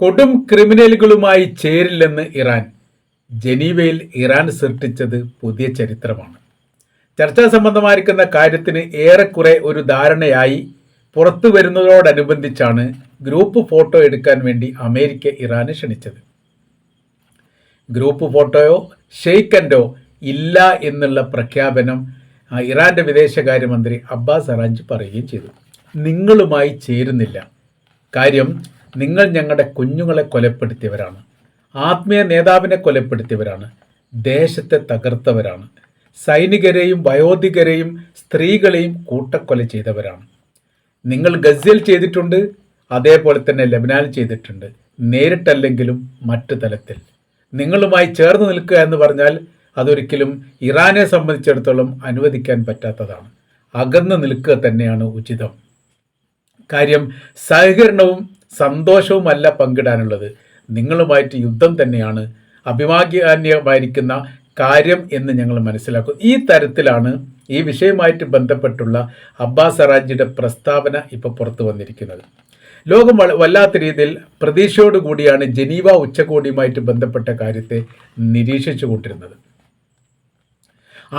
കൊടും ക്രിമിനലുകളുമായി ചേരില്ലെന്ന് ഇറാൻ. ജനീവയിൽ ഇറാൻ സൃഷ്ടിച്ചത് പുതിയ ചരിത്രമാണ്. ചർച്ചാ സംബന്ധമായിരിക്കുന്ന കാര്യത്തിന് ഏറെക്കുറെ ഒരു ധാരണയായി പുറത്തു വരുന്നതോടനുബന്ധിച്ചാണ് ഗ്രൂപ്പ് ഫോട്ടോ എടുക്കാൻ വേണ്ടി അമേരിക്ക ഇറാനെ ക്ഷണിച്ചത്. ഗ്രൂപ്പ് ഫോട്ടോയോ ഷെയ്ക്കൻഡോ ഇല്ല എന്നുള്ള പ്രഖ്യാപനം ഇറാന്റെ വിദേശകാര്യമന്ത്രി അബ്ബാസ് അറാഞ്ചി പറയുകയും ചെയ്തു. നിങ്ങളുമായി ചേരുന്നില്ല. കാര്യം, നിങ്ങൾ ഞങ്ങളുടെ കുഞ്ഞുങ്ങളെ കൊലപ്പെടുത്തിയവരാണ്, ആത്മീയ നേതാവിനെ കൊലപ്പെടുത്തിയവരാണ്, ദേശത്തെ തകർത്തവരാണ്, സൈനികരെയും വയോധികരെയും സ്ത്രീകളെയും കൂട്ടക്കൊല ചെയ്തവരാണ്. നിങ്ങൾ ഗസയിൽ ചെയ്തിട്ടുണ്ട്, അതേപോലെ തന്നെ ലബനാനിൽ ചെയ്തിട്ടുണ്ട്. നേരിട്ടല്ലെങ്കിലും മറ്റു തലത്തിൽ. നിങ്ങളുമായി ചേർന്ന് നിൽക്കുക എന്ന് പറഞ്ഞാൽ അതൊരിക്കലും ഇറാനെ സംബന്ധിച്ചിടത്തോളം അനുവദിക്കാൻ പറ്റാത്തതാണ്. അകന്ന് നിൽക്കുക തന്നെയാണ് ഉചിതം. കാര്യം, സഹകരണവും സന്തോഷവുമല്ല പങ്കിടാനുള്ളത്, നിങ്ങളുമായിട്ട് യുദ്ധം തന്നെയാണ് അഭിമാന്യമായിരിക്കുന്ന കാര്യം എന്ന് ഞങ്ങൾ മനസ്സിലാക്കും. ഈ തരത്തിലാണ് ഈ വിഷയവുമായിട്ട് ബന്ധപ്പെട്ടുള്ള അബ്ബാസ് അറാഞ്ചിയുടെ പ്രസ്താവന ഇപ്പോൾ പുറത്തു വന്നിരിക്കുന്നത്. ലോകം വല്ലാത്ത രീതിയിൽ പ്രതീക്ഷയോടുകൂടിയാണ് ജനീവ ഉച്ചകോടിയുമായിട്ട് ബന്ധപ്പെട്ട കാര്യത്തെ നിരീക്ഷിച്ചു കൊണ്ടിരുന്നത്.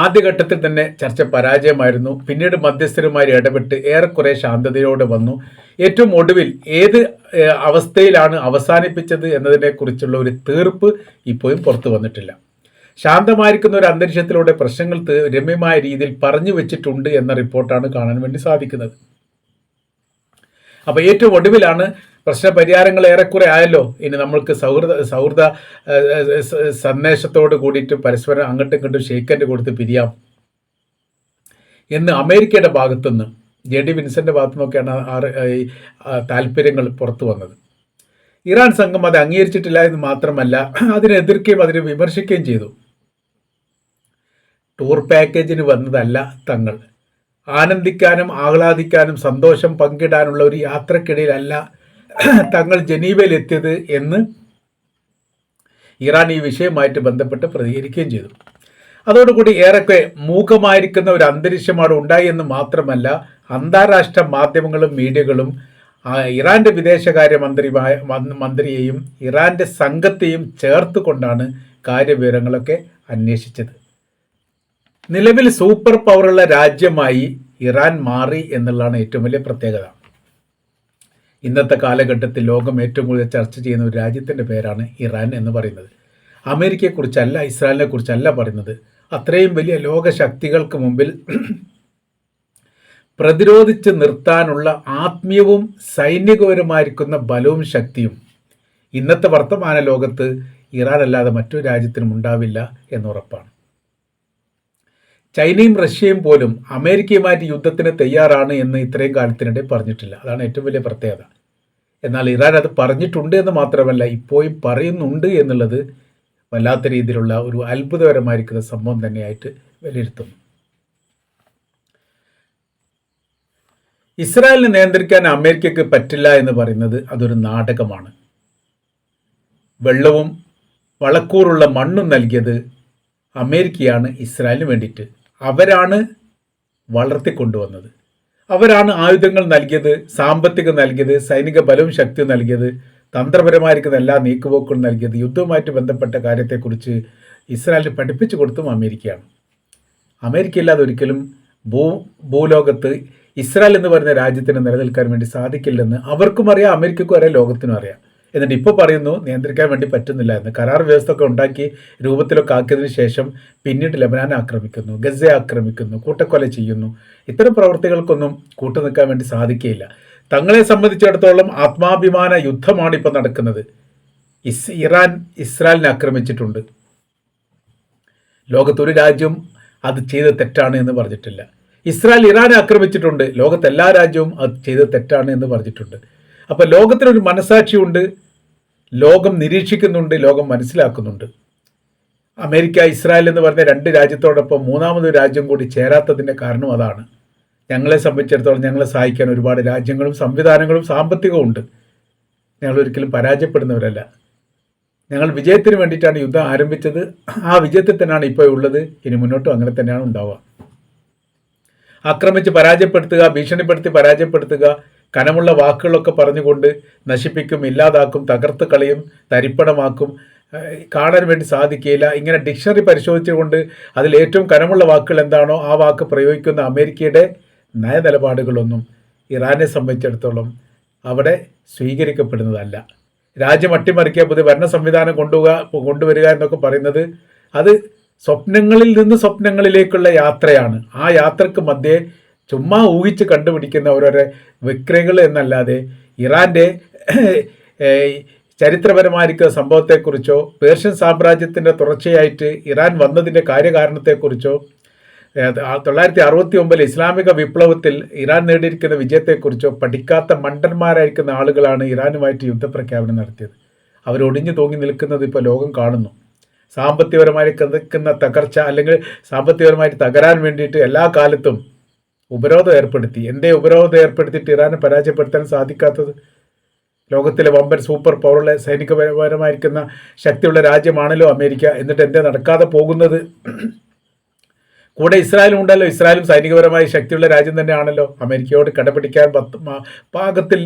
ആദ്യഘട്ടത്തിൽ തന്നെ ചർച്ച പരാജയമായിരുന്നു. പിന്നീട് മധ്യസ്ഥരുമായി ഇടപെട്ട് ഏറെക്കുറെ ശാന്തതയോടെ വന്നു. ഏറ്റവും ഒടുവിൽ ഏത് അവസ്ഥയിലാണ് അവസാനിപ്പിച്ചത് എന്നതിനെക്കുറിച്ചുള്ള ഒരു തീർപ്പ് ഇപ്പോഴും പുറത്തു വന്നിട്ടില്ല. ശാന്തമായിരിക്കുന്ന ഒരു അന്തരീക്ഷത്തിലൂടെ പ്രശ്നങ്ങൾ രമ്യമായ രീതിയിൽ പറഞ്ഞു വെച്ചിട്ടുണ്ട് എന്ന റിപ്പോർട്ടാണ് കാണാൻ വേണ്ടി സാധിക്കുന്നത്. അപ്പോൾ ഏറ്റവും ഒടുവിലാണ് പ്രശ്ന പരിഹാരങ്ങൾ ഏറെക്കുറെ ആയല്ലോ, ഇനി നമ്മൾക്ക് സൗഹൃദ സന്ദേശത്തോട് കൂടിയിട്ട് പരസ്പരം അങ്ങോട്ടും ഇങ്ങോട്ടും ഷെയ്ക്കൻഡ് കൊടുത്ത് പിരിയാം എന്ന് അമേരിക്കയുടെ ഭാഗത്തുനിന്ന്, JD വിൻസന്റെ ഭാഗത്തുനിന്നൊക്കെയാണ് താല്പര്യങ്ങൾ പുറത്തു വന്നത്. ഇറാൻ സംഘം അത് അംഗീകരിച്ചിട്ടില്ല എന്ന് മാത്രമല്ല, അതിനെ എതിർക്കുകയും അതിനെ വിമർശിക്കുകയും ചെയ്തു. ടൂർ പാക്കേജിന് വന്നതല്ല തങ്ങൾ, ആനന്ദിക്കാനും ആഹ്ലാദിക്കാനും സന്തോഷം പങ്കിടാനുള്ള ഒരു യാത്രക്കിടയിലല്ല തങ്ങൾ ജനീവയിൽ എത്തിയത് എന്ന് ഇറാൻ ഈ വിഷയവുമായിട്ട് ബന്ധപ്പെട്ട് പ്രതികരിക്കുകയും ചെയ്തു. അതോടുകൂടി ഏറെക്കുറെ മൂകമായിരിക്കുന്ന ഒരു അന്തരീക്ഷമാണ് ഉണ്ടായി എന്ന് മാത്രമല്ല, അന്താരാഷ്ട്ര മാധ്യമങ്ങളും മീഡിയകളും ഇറാന്റെ വിദേശകാര്യ മന്ത്രിയെയും ഇറാന്റെ സംഘത്തെയും ചേർത്തുകൊണ്ടാണ് കാര്യവിവരങ്ങളൊക്കെ അന്വേഷിച്ചത്. നിലവിൽ സൂപ്പർ പവറുള്ള രാജ്യമായി ഇറാൻ മാറി എന്നുള്ളതാണ് ഏറ്റവും വലിയ പ്രത്യേകത. ഇന്നത്തെ കാലഘട്ടത്തിൽ ലോകം ഏറ്റവും കൂടുതൽ ചർച്ച ചെയ്യുന്ന ഒരു രാജ്യത്തിൻ്റെ പേരാണ് ഇറാൻ എന്ന് പറയുന്നത്. അമേരിക്കയെക്കുറിച്ചല്ല, ഇസ്രായേലിനെ കുറിച്ചല്ല പറയുന്നത്. അത്രയും വലിയ ലോകശക്തികൾക്ക് മുമ്പിൽ പ്രതിരോധിച്ച് നിർത്താനുള്ള ആത്മീയവും സൈനികപരമായിരിക്കുന്ന ബലവും ശക്തിയും ഇന്നത്തെ വർത്തമാന ലോകത്ത് ഇറാൻ അല്ലാതെ മറ്റൊരു രാജ്യത്തിനും ഉണ്ടാവില്ല എന്നുറപ്പാണ്. ചൈനയും റഷ്യയും പോലും അമേരിക്കയുമായിട്ട് യുദ്ധത്തിന് തയ്യാറാണ് എന്ന് ഇത്രയും കാലത്തിനിടെ പറഞ്ഞിട്ടില്ല. അതാണ് ഏറ്റവും വലിയ പ്രത്യേകത. എന്നാൽ ഇറാൻ അത് പറഞ്ഞിട്ടുണ്ട് എന്ന് മാത്രമല്ല, ഇപ്പോഴും പറയുന്നുണ്ട് എന്നുള്ളത് വല്ലാത്ത രീതിയിലുള്ള ഒരു അത്ഭുതകരമായിരിക്കുന്ന സംഭവം തന്നെയായിട്ട് വിലയിരുത്തുന്നു. ഇസ്രായേലിനെ നിയന്ത്രിക്കാൻ അമേരിക്കയ്ക്ക് പറ്റില്ല എന്ന് പറയുന്നത് അതൊരു നാടകമാണ്. വെള്ളവും വളക്കൂറുള്ള മണ്ണും നൽകിയത് അമേരിക്കയാണ് ഇസ്രായേലിന് വേണ്ടിയിട്ട്. അവരാണ് വളർത്തിക്കൊണ്ടുവന്നത്, അവരാണ് ആയുധങ്ങൾ നൽകിയത്, സാമ്പത്തികം നൽകിയത്, സൈനിക ബലവും ശക്തിയും നൽകിയത്, തന്ത്രപരമായിരിക്കുന്ന എല്ലാ നീക്കുപോക്കുകളും നൽകിയത്. യുദ്ധവുമായിട്ട് ബന്ധപ്പെട്ട കാര്യത്തെക്കുറിച്ച് ഇസ്രായേലിന് പഠിപ്പിച്ചു കൊടുത്തും അമേരിക്കയാണ്. അമേരിക്ക ഇല്ലാതെ ഒരിക്കലും ഭൂലോകത്ത് ഇസ്രായേൽ എന്ന് പറയുന്ന രാജ്യത്തിന് നിലനിൽക്കാൻ വേണ്ടി സാധിക്കില്ലെന്ന് അവർക്കും അറിയാം, അമേരിക്കക്കും അറിയാം, ലോകത്തിനും അറിയാം. എന്നിട്ട് ഇപ്പോൾ പറയുന്നു നിയന്ത്രിക്കാൻ വേണ്ടി പറ്റുന്നില്ല എന്ന്. കരാർ വ്യവസ്ഥ ഒക്കെ ഉണ്ടാക്കി രൂപത്തിലൊക്കെ ആക്കിയതിനു ശേഷം പിന്നീട് ലബനാനെ ആക്രമിക്കുന്നു, ഗസയെ ആക്രമിക്കുന്നു, കൂട്ടക്കൊല ചെയ്യുന്നു. ഇത്തരം പ്രവൃത്തികൾക്കൊന്നും കൂട്ടുനിൽക്കാൻ വേണ്ടി സാധിക്കുകയില്ല. തങ്ങളെ സംബന്ധിച്ചിടത്തോളം ആത്മാഭിമാന യുദ്ധമാണ് ഇപ്പോൾ നടക്കുന്നത്. ഇറാൻ ഇസ്രായേലിനെ ആക്രമിച്ചിട്ടുണ്ട്. ലോകത്തൊരു രാജ്യവും അത് ചെയ്ത് തെറ്റാണ് എന്ന് പറഞ്ഞിട്ടില്ല. ഇസ്രായേൽ ഇറാനെ ആക്രമിച്ചിട്ടുണ്ട്. ലോകത്തെ എല്ലാ രാജ്യവും അത് ചെയ്ത് തെറ്റാണ് എന്ന് പറഞ്ഞിട്ടുണ്ട്. അപ്പോൾ ലോകത്തിനൊരു മനസാക്ഷിയുണ്ട്, ലോകം നിരീക്ഷിക്കുന്നുണ്ട്, ലോകം മനസ്സിലാക്കുന്നുണ്ട്. അമേരിക്ക ഇസ്രായേൽ എന്ന് പറഞ്ഞ രണ്ട് രാജ്യത്തോടൊപ്പം മൂന്നാമതൊരു രാജ്യം കൂടി ചേരാത്തതിൻ്റെ കാരണം അതാണ്. ഞങ്ങളെ സംബന്ധിച്ചിടത്തോളം ഞങ്ങളെ സഹായിക്കാൻ ഒരുപാട് രാജ്യങ്ങളും സംവിധാനങ്ങളും സാമ്പത്തികവും ഉണ്ട്. ഞങ്ങൾ ഒരിക്കലും പരാജയപ്പെടുന്നവരല്ല. ഞങ്ങൾ വിജയത്തിന് വേണ്ടിയിട്ടാണ് യുദ്ധം ആരംഭിച്ചത്. ആ വിജയത്തിൽ തന്നെയാണ് ഇപ്പോൾ ഉള്ളത്. ഇനി മുന്നോട്ടും അങ്ങനെ തന്നെയാണ് ഉണ്ടാവുക. ആക്രമിച്ച് പരാജയപ്പെടുത്തുക, ഭീഷണിപ്പെടുത്തി പരാജയപ്പെടുത്തുക, കനമുള്ള വാക്കുകളൊക്കെ പറഞ്ഞുകൊണ്ട് നശിപ്പിക്കും, ഇല്ലാതാക്കും, തകർത്ത് കളയും, തരിപ്പണമാക്കും, കാണാൻ വേണ്ടി സാധിക്കില്ല. ഇങ്ങനെ ഡിക്ഷണറി പരിശോധിച്ചുകൊണ്ട് അതിൽ ഏറ്റവും കനമുള്ള വാക്കുകൾ എന്താണോ ആ വാക്ക് പ്രയോഗിക്കുന്ന അമേരിക്കയുടെ നയനിലപാടുകളൊന്നും ഇറാനെ സംബന്ധിച്ചിടത്തോളം അവിടെ സ്വീകരിക്കപ്പെടുന്നതല്ല. രാജ്യം അട്ടിമറിക്കുക, പുതിയ ഭരണ സംവിധാനം കൊണ്ടുവരിക എന്നൊക്കെ പറയുന്നത് അത് സ്വപ്നങ്ങളിൽ നിന്ന് സ്വപ്നങ്ങളിലേക്കുള്ള യാത്രയാണ്. ആ യാത്രക്ക് മധ്യേ ചുമ്മാ ഊഹിച്ച് കണ്ടുപിടിക്കുന്ന ഓരോരോ വിക്രയങ്ങൾ എന്നല്ലാതെ ഇറാൻ്റെ ചരിത്രപരമായിരിക്കുന്ന സംഭവത്തെക്കുറിച്ചോ പേർഷ്യൻ സാമ്രാജ്യത്തിൻ്റെ തുടർച്ചയായിട്ട് ഇറാൻ വന്നതിൻ്റെ കാര്യകാരണത്തെക്കുറിച്ചോ 1969 ഇസ്ലാമിക വിപ്ലവത്തിൽ ഇറാൻ നേടിയിരിക്കുന്ന വിജയത്തെക്കുറിച്ചോ പഠിക്കാത്ത മണ്ടന്മാരായിരിക്കുന്ന ആളുകളാണ് ഇറാനുമായിട്ട് യുദ്ധപ്രഖ്യാപനം നടത്തിയത്. അവരൊടിഞ്ഞു തൂങ്ങി നിൽക്കുന്നത് ഇപ്പോൾ ലോകം കാണുന്നു. സാമ്പത്തികപരമായി കിടക്കുന്ന തകർച്ച അല്ലെങ്കിൽ സാമ്പത്തികപരമായിട്ട് തകരാൻ വേണ്ടിയിട്ട് എല്ലാ കാലത്തും ഉപരോധം ഏർപ്പെടുത്തി. എന്തേ ഉപരോധം ഏർപ്പെടുത്തിയിട്ട് ഇറാനെ പരാജയപ്പെടുത്താൻ സാധിക്കാത്തത്? ലോകത്തിലെ വമ്പൻ സൂപ്പർ പവറുള്ള സൈനികപരമായിരിക്കുന്ന ശക്തിയുള്ള രാജ്യമാണല്ലോ അമേരിക്ക. എന്നിട്ട് എന്തേ നടക്കാതെ പോകുന്നത്? കൂടെ ഇസ്രായേലും ഉണ്ടല്ലോ. ഇസ്രായേലും സൈനികപരമായി ശക്തിയുള്ള രാജ്യം തന്നെയാണല്ലോ. അമേരിക്കയോട് കടപിടിക്കാൻ പാകത്തിൽ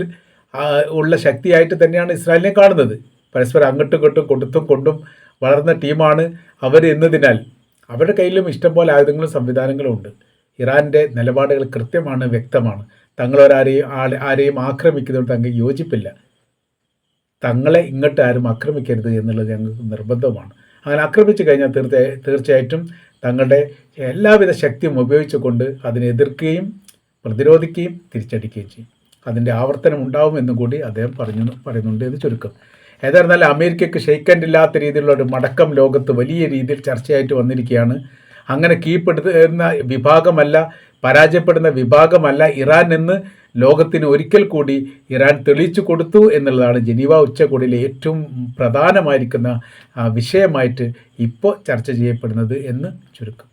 ഉള്ള ശക്തിയായിട്ട് തന്നെയാണ് ഇസ്രായേലിനെ കാണുന്നത്. പരസ്പരം അങ്ങോട്ടും ഇങ്ങോട്ടും കൊടുത്തും കൊണ്ടും വളർന്ന ടീമാണ് അവർ എന്നതിനാൽ അവരുടെ കയ്യിലും ഇഷ്ടംപോലെ ആയുധങ്ങളും സംവിധാനങ്ങളും ഉണ്ട്. ഇറാൻ്റെ നിലപാടുകൾ കൃത്യമാണ്, വ്യക്തമാണ്. ആരെയും ആക്രമിക്കുന്നതുകൊണ്ട് തങ്ങൾക്ക് യോജിപ്പില്ല. തങ്ങളെ ഇങ്ങോട്ട് ആരും ആക്രമിക്കരുത് എന്നുള്ളത് ഞങ്ങൾക്ക് നിർബന്ധമാണ്. അങ്ങനെ ആക്രമിച്ചു കഴിഞ്ഞാൽ തീർച്ചയായിട്ടും തങ്ങളുടെ എല്ലാവിധ ശക്തിയും ഉപയോഗിച്ചുകൊണ്ട് അതിനെ എതിർക്കുകയും പ്രതിരോധിക്കുകയും തിരിച്ചടിക്കുകയും ചെയ്യും. അതിൻ്റെ ആവർത്തനം ഉണ്ടാവുമെന്നും കൂടി അദ്ദേഹം പറയുന്നുണ്ട് എന്ന് ചുരുക്കം. ഏതായിരുന്നാലും അമേരിക്കയ്ക്ക് ഷെയ്ക്കൻഡില്ലാത്ത രീതിയിലുള്ള ഒരു മടക്കം ലോകത്ത് വലിയ രീതിയിൽ ചർച്ചയായിട്ട് വന്നിരിക്കുകയാണ്. അങ്ങനെ കീഴ്പ്പെടുത്തുന്ന വിഭാഗമല്ല, പരാജയപ്പെടുന്ന വിഭാഗമല്ല ഇറാൻ എന്ന് ലോകത്തിന് ഒരിക്കൽ കൂടി ഇറാൻ തെളിയിച്ചു കൊടുത്തു എന്നുള്ളതാണ് ജനീവ ഉച്ചകോടിയിലെ ഏറ്റവും പ്രധാനമായിരിക്കുന്ന വിഷയമായിട്ട് ഇപ്പോൾ ചർച്ച ചെയ്യപ്പെടുന്നത് എന്ന് ചുരുക്കം.